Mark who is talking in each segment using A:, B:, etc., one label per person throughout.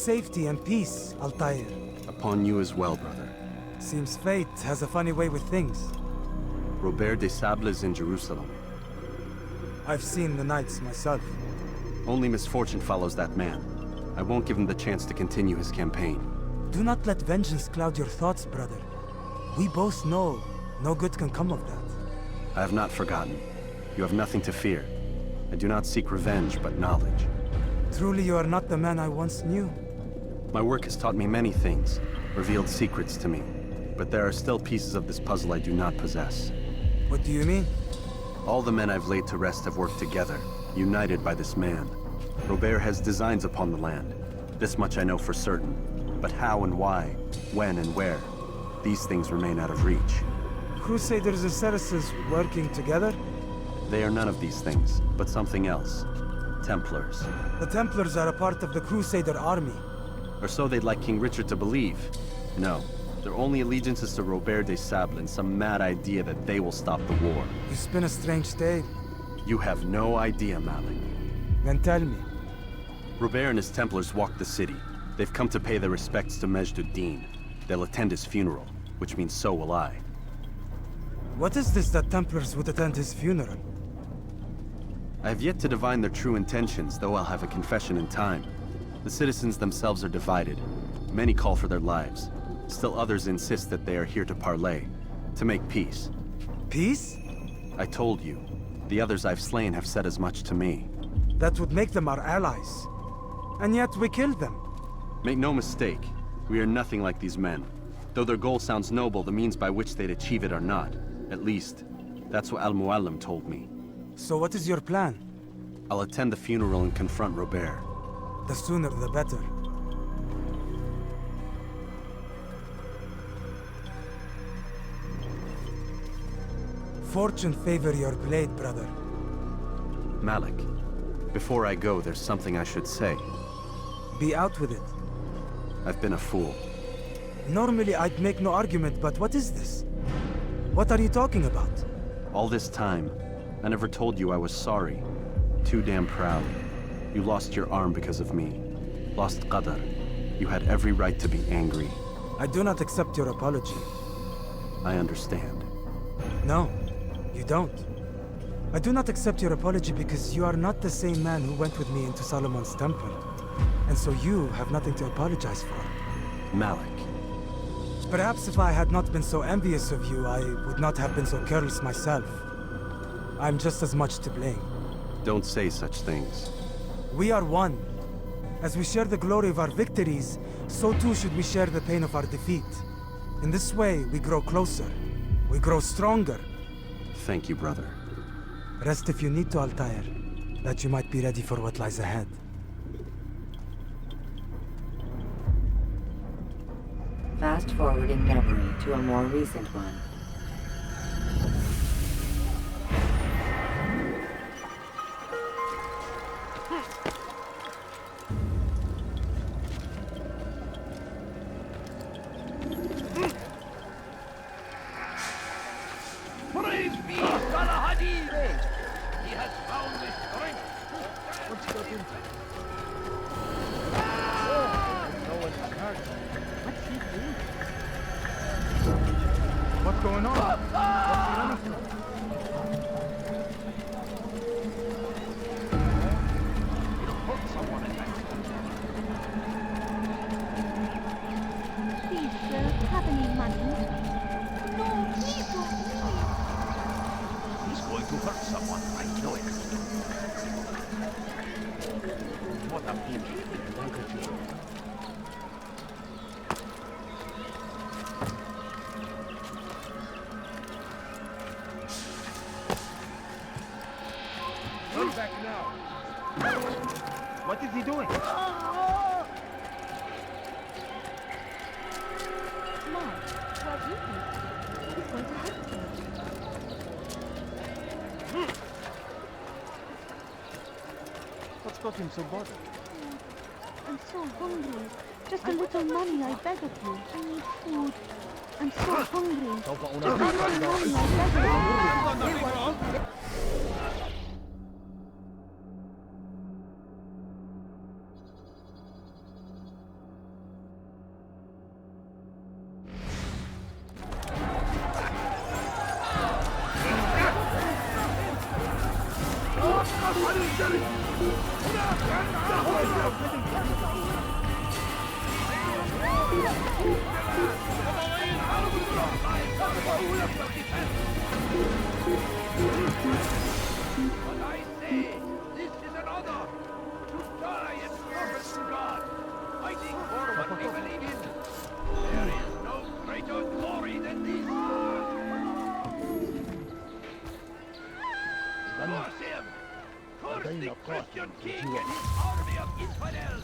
A: safety and peace, Altaïr.
B: Upon you as well, brother.
A: Seems fate has a funny way with things.
B: Robert de Sable is in Jerusalem.
A: I've seen the Knights myself.
B: Only misfortune follows that man. I won't give him the chance to continue his campaign.
A: Do not let vengeance cloud your thoughts, brother. We both know no good can come of that.
B: I have not forgotten. You have nothing to fear. I do not seek revenge, but knowledge.
A: Truly you are not the man I once knew.
B: My work has taught me many things, revealed secrets to me. But there are still pieces of this puzzle I do not possess.
A: What do you mean?
B: All the men I've laid to rest have worked together, united by this man. Robert has designs upon the land. This much I know for certain. But how and why, when and where, these things remain out of reach.
A: Crusaders and Saracens working together?
B: They are none of these things, but something else. Templars.
A: The Templars are a part of the Crusader army.
B: Or so they'd like King Richard to believe. No, their only allegiance is to Robert de Sable and some mad idea that they will stop the war.
A: You spin a strange tale.
B: You have no idea, Malik.
A: Then tell me.
B: Robert and his Templars walk the city. They've come to pay their respects to Majd-ud-Din. They'll attend his funeral, which means so will I.
A: What is this that Templars would attend his funeral?
B: I have yet to divine their true intentions, though I'll have a confession in time. The citizens themselves are divided. Many call for their lives. Still others insist that they are here to parley, to make peace.
A: Peace?
B: I told you. The others I've slain have said as much to me.
A: That would make them our allies. And yet we killed them.
B: Make no mistake, we are nothing like these men. Though their goal sounds noble, the means by which they'd achieve it are not. At least, that's what Al-Muallim told me.
A: So what is your plan?
B: I'll attend the funeral and confront Robert.
A: The sooner the better. Fortune favor your blade, brother.
B: Malik, before I go, there's something I should say.
A: Be out with it.
B: I've been a fool.
A: Normally I'd make no argument, but what is this? What are you talking about?
B: All this time, I never told you I was sorry. Too damn proud. You lost your arm because of me. Lost Qadr. You had every right to be angry.
A: I do not accept your apology.
B: I understand.
A: No, you don't. I do not accept your apology because you are not the same man who went with me into Solomon's temple. And so you have nothing to apologize for.
B: Malik.
A: Perhaps if I had not been so envious of you, I would not have been so careless myself. I'm just as much to blame.
B: Don't say such things.
A: We are one. As we share the glory of our victories, so too should we share the pain of our defeat. In this way, we grow closer. We grow stronger.
B: Thank you, brother.
A: Rest if you need to, Altair, that you might be ready for what lies ahead.
C: Fast forwarding memory to a more recent one.
D: Praise be Galahadi! He has found his strength. What's got him? No one's hurt. What's he doing? What's going on? What's the honest? He'll hurt someone in that.
E: Please, sir, have any money? No, please don't.
D: He's going to hurt someone. I know it. What a pity. Turn back now. What is he doing?
E: Mom, what do you think? He's going to hurt you.
D: What's got him so bothered?
E: I'm so hungry. Just a little money, I beg of you. I need food. I'm so hungry. Just a little money, I beg of you.
D: I say, this is an honor to die in service to God, fighting for what we believe in. There is no greater glory than this. Curse him! Curse the Christian king and his army of infidels!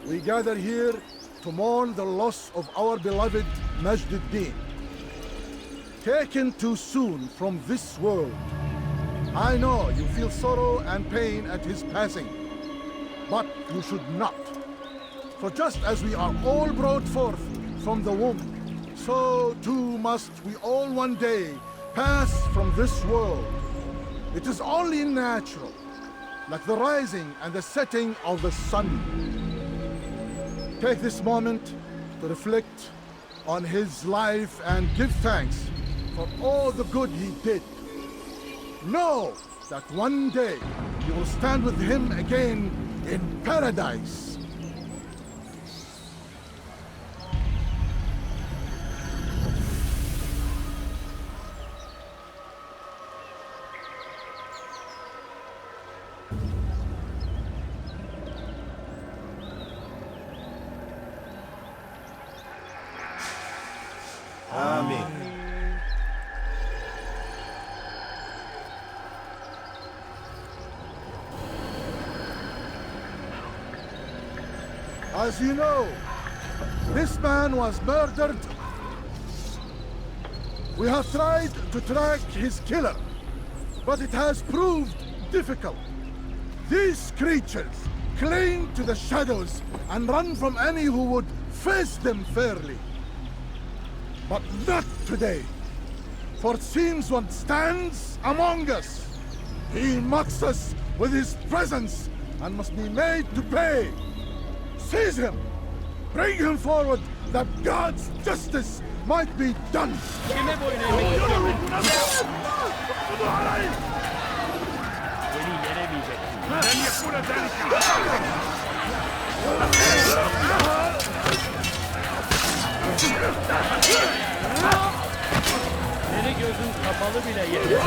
F: We gather here to mourn the loss of our beloved Majd-ud-Din. Taken too soon from this world. I know you feel sorrow and pain at his passing, but you should not. For just as we are all brought forth from the womb, so too must we all one day pass from this world. It is only natural, like the rising and the setting of the sun. Take this moment to reflect on his life and give thanks for all the good he did. Know that one day you will stand with him again in paradise. As you know, this man was murdered. We have tried to track his killer, but it has proved difficult. These creatures cling to the shadows and run from any who would face them fairly. But not today, for it seems one stands among us. He mocks us with his presence and must be made to pay. Seize him! Bring him forward that God's justice might be done!
G: Seni gözün kapalı bile yeter.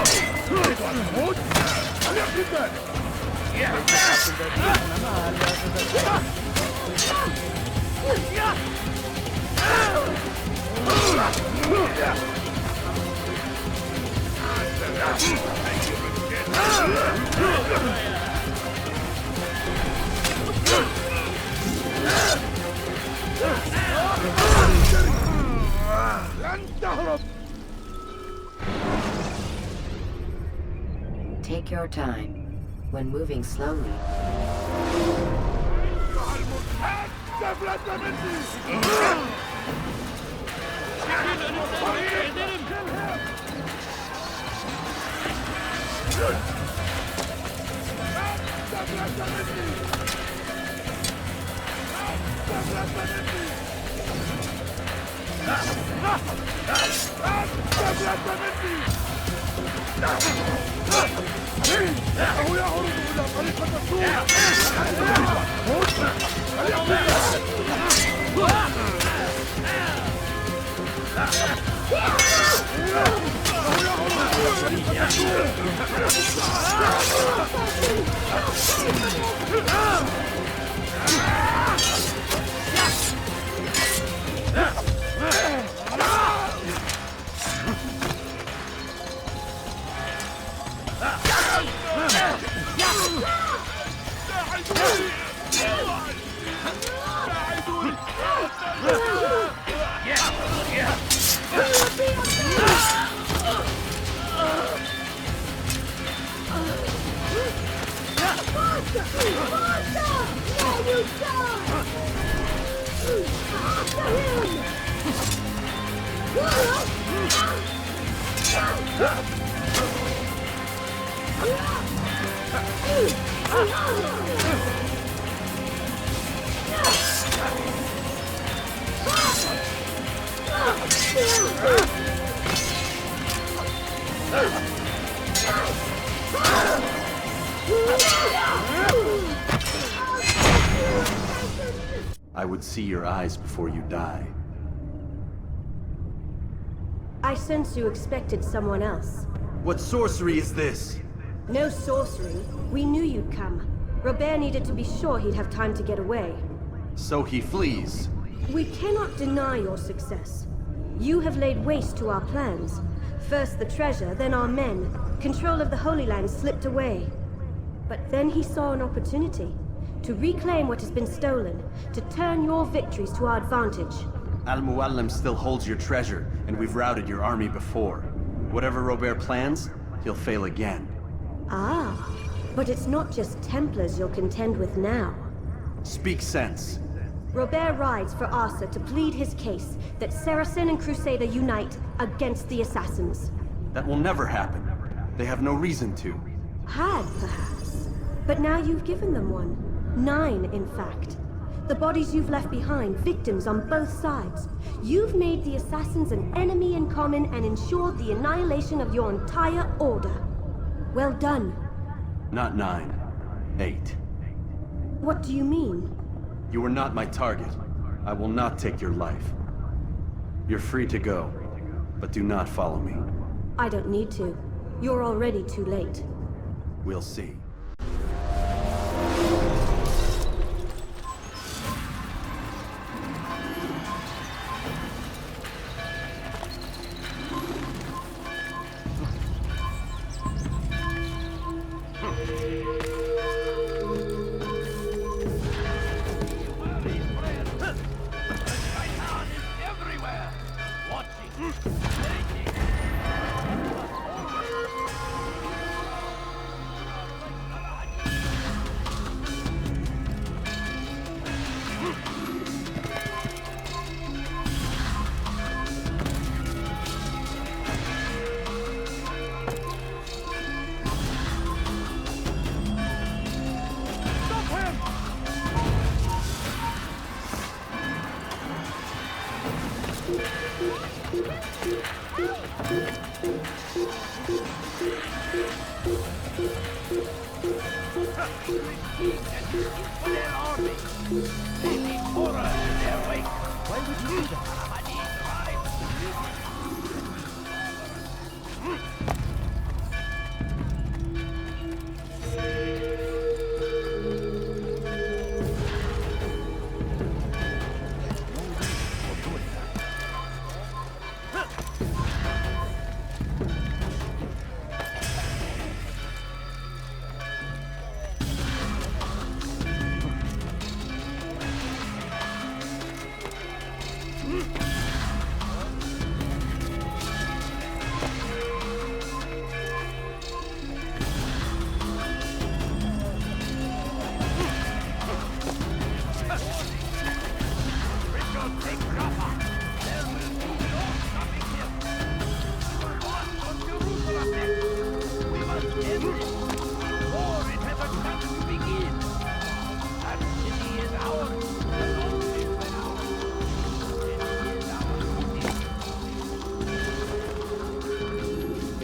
C: Take your time. When moving slowly,
E: Now you die!
B: I would see your eyes before you die.
H: I sense you expected someone else.
B: What sorcery is this?
H: No sorcery. We knew you'd come. Robert needed to be sure he'd have time to get away.
B: So he flees.
H: We cannot deny your success. You have laid waste to our plans. First the treasure, then our men. Control of the Holy Land slipped away. But then he saw an opportunity. To reclaim what has been stolen. To turn your victories to our advantage.
B: Al-Muallim still holds your treasure, and we've routed your army before. Whatever Robert plans, he'll fail again.
H: Ah, but it's not just Templars you'll contend with now.
B: Speak sense.
H: Robert rides for Asa to plead his case that Saracen and Crusader unite against the Assassins.
B: That will never happen. They have no reason to.
H: Had, perhaps. But now you've given them one. 9, in fact. The bodies you've left behind, victims on both sides. You've made the Assassins an enemy in common and ensured the annihilation of your entire order. Well done.
B: Not 9. 8.
H: What do you mean?
B: You are not my target. I will not take your life. You're free to go, but do not follow me.
H: I don't need to. You're already too late.
B: We'll see.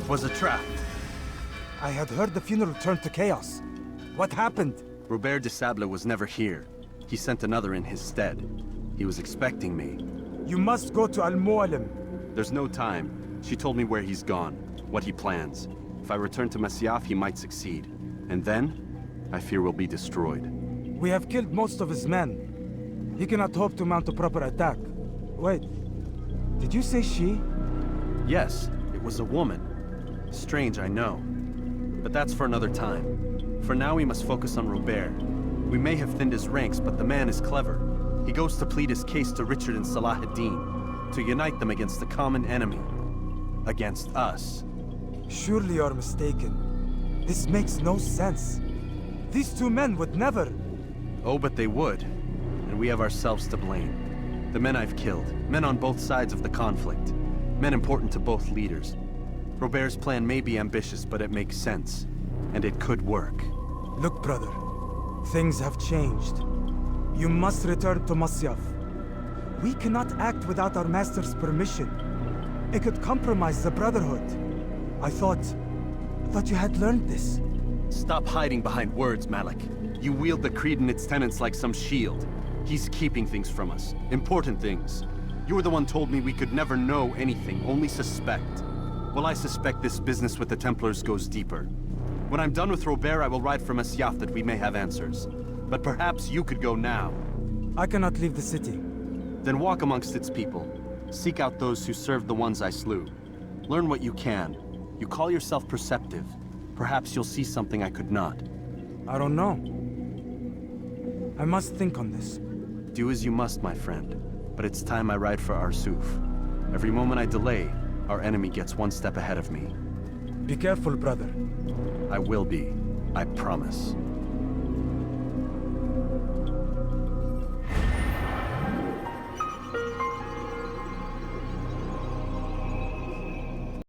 B: Was a trap.
A: I had heard the funeral turned to chaos. What happened?
B: Robert de Sable was never here. He sent another in his stead. He was expecting me.
A: You must go to Al-Muallim.
B: There's no time. She told me where he's gone, what he plans. If I return to Masyaf, he might succeed. And then, I fear we'll be destroyed.
A: We have killed most of his men. He cannot hope to mount a proper attack. Wait, did you say she?
B: Yes, it was a woman. Strange, I know. But that's for another time. For now, we must focus on Robert. We may have thinned his ranks, but the man is clever. He goes to plead his case to Richard and Salah ad-Din, to unite them against the common enemy. Against us.
A: Surely you're mistaken. This makes no sense. These two men would never...
B: Oh, but they would. And we have ourselves to blame. The men I've killed, men on both sides of the conflict. Men important to both leaders. Robert's plan may be ambitious, but it makes sense. And it could work.
A: Look, brother. Things have changed. You must return to Masyaf. We cannot act without our master's permission. It could compromise the Brotherhood. I thought you had learned this.
B: Stop hiding behind words, Malik. You wield the creed and its tenets like some shield. He's keeping things from us. Important things. You were the one told me we could never know anything, only suspect. Well, I suspect this business with the Templars goes deeper. When I'm done with Robert, I will ride for Masyaf that we may have answers. But perhaps you could go now.
A: I cannot leave the city.
B: Then walk amongst its people. Seek out those who served the ones I slew. Learn what you can. You call yourself perceptive. Perhaps you'll see something I could not.
A: I don't know. I must think on this.
B: Do as you must, my friend. But it's time I ride for Arsuf. Every moment I delay, our enemy gets one step ahead of me.
A: Be careful, brother.
B: I will be. I promise.